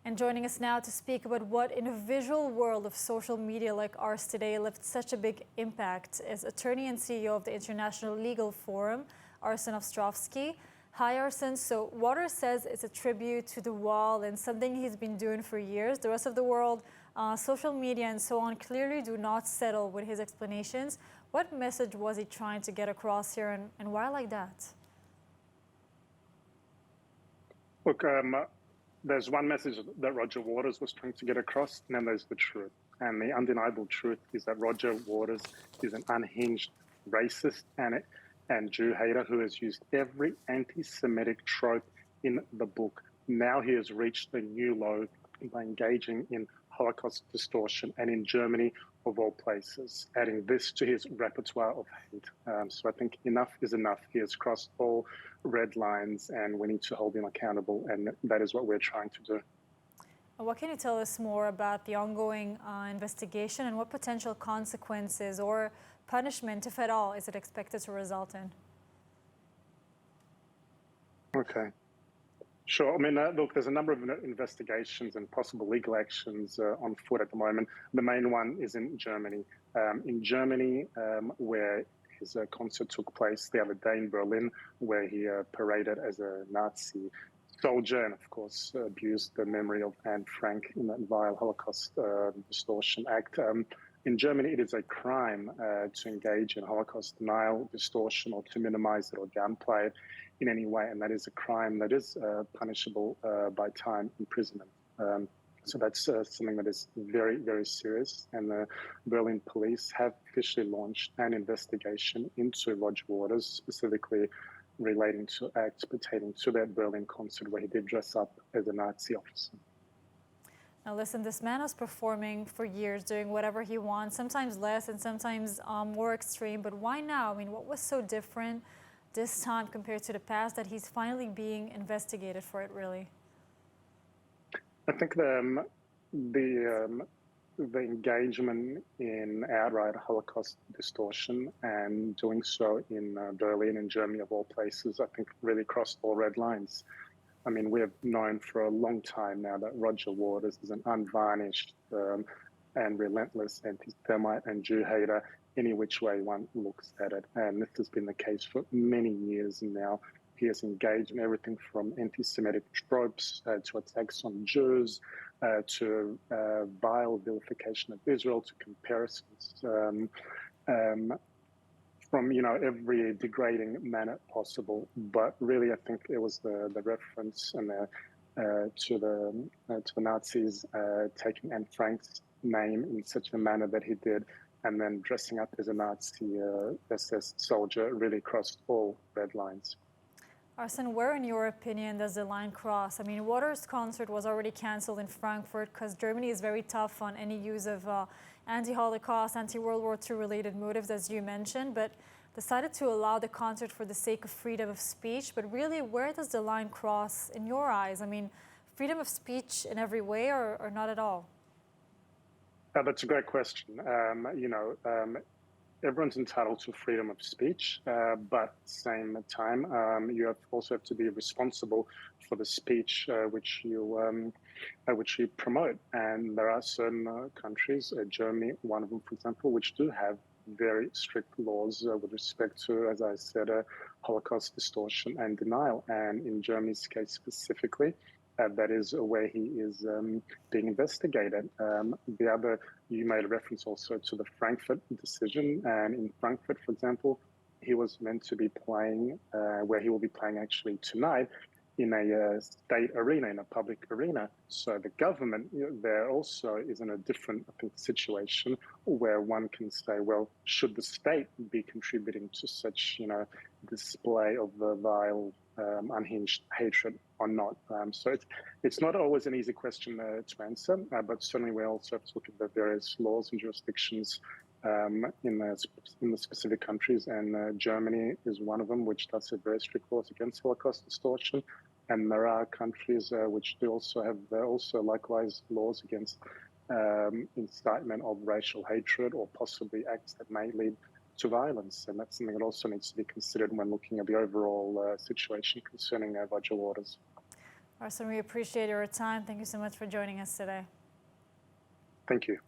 And joining us now to speak about what in a visual world of social media like ours today left such a big impact is attorney and CEO of the International Legal Forum, Arsen Ostrovsky. Hi Arsen, so Waters says it's a tribute to the wall and something he's been doing for years. The rest of the world, social media and so on clearly do not settle with his explanations. What message was he trying to get across here and why like that? Look, there's one message that Roger Waters was trying to get across, and then there's the truth. And the undeniable truth is that Roger Waters is an unhinged racist and Jew hater who has used every anti-Semitic trope in the book. Now he has reached a new low by engaging in Holocaust distortion, and in Germany, of all places, adding this to his repertoire of hate. So I think enough is enough. He has crossed all red lines and we need to hold him accountable, and that is what we're trying to do. What can you tell us more about the ongoing investigation and what potential consequences or punishment, if at all, is it expected to result in? Okay. Sure. I mean, look, there's a number of investigations and possible legal actions on foot at the moment. The main one is in Germany. Where his concert took place the other day in Berlin, where he paraded as a Nazi soldier and, of course, abused the memory of Anne Frank in that vile Holocaust distortion act. In Germany, it is a crime to engage in Holocaust denial, distortion, or to minimize it or downplay it in any way, and that is a crime that is punishable by time imprisonment. So that's something that is very, very serious, and the Berlin police have officially launched an investigation into Roger Waters, specifically relating to acts pertaining to that Berlin concert where he did dress up as a Nazi officer. Now listen, this man was performing for years, doing whatever he wants, sometimes less and sometimes more extreme, but why now? I mean, what was so different this time compared to the past that he's finally being investigated for it, really? I think the engagement in outright Holocaust distortion and doing so in Berlin and Germany, of all places, I think really crossed all red lines. I mean, we have known for a long time now that Roger Waters is an unvarnished and relentless anti-Semite and Jew hater, any which way one looks at it. And this has been the case for many years now. He has engaged in everything from anti-Semitic tropes to attacks on Jews, to vile vilification of Israel, to comparisons from every degrading manner possible. But really, I think it was the reference and to the Nazis taking Anne Frank's name in such a manner that he did, and then dressing up as a Nazi SS soldier really crossed all red lines. Arsen, where, in your opinion, does the line cross? I mean, Waters' concert was already cancelled in Frankfurt because Germany is very tough on any use of anti-Holocaust, anti-World War II related motives, as you mentioned, but decided to allow the concert for the sake of freedom of speech. But really, where does the line cross in your eyes? I mean, freedom of speech in every way or not at all? That's a great question. Everyone's entitled to freedom of speech, but at the same time, you also have to be responsible for the speech which you promote. And there are certain countries, Germany, one of them, for example, which do have very strict laws with respect to, as I said, Holocaust distortion and denial. And in Germany's case specifically, that is where he is being investigated. You made a reference also to the Frankfurt decision, and in Frankfurt, for example, he was meant to be playing, where he will be playing actually tonight, in a state arena, in a public arena. So the government there also is in a different, I think, situation where one can say, well, should the state be contributing to such, display of the vile, unhinged hatred or not? So it's not always an easy question to answer, but certainly we also have to look at the various laws and jurisdictions in the specific countries, and Germany is one of them, which does have very strict laws against Holocaust distortion. And there are countries which do also have likewise laws against incitement of racial hatred or possibly acts that may lead to violence. And that's something that also needs to be considered when looking at the overall situation concerning Roger Waters. Arsen, we appreciate your time. Thank you so much for joining us today. Thank you.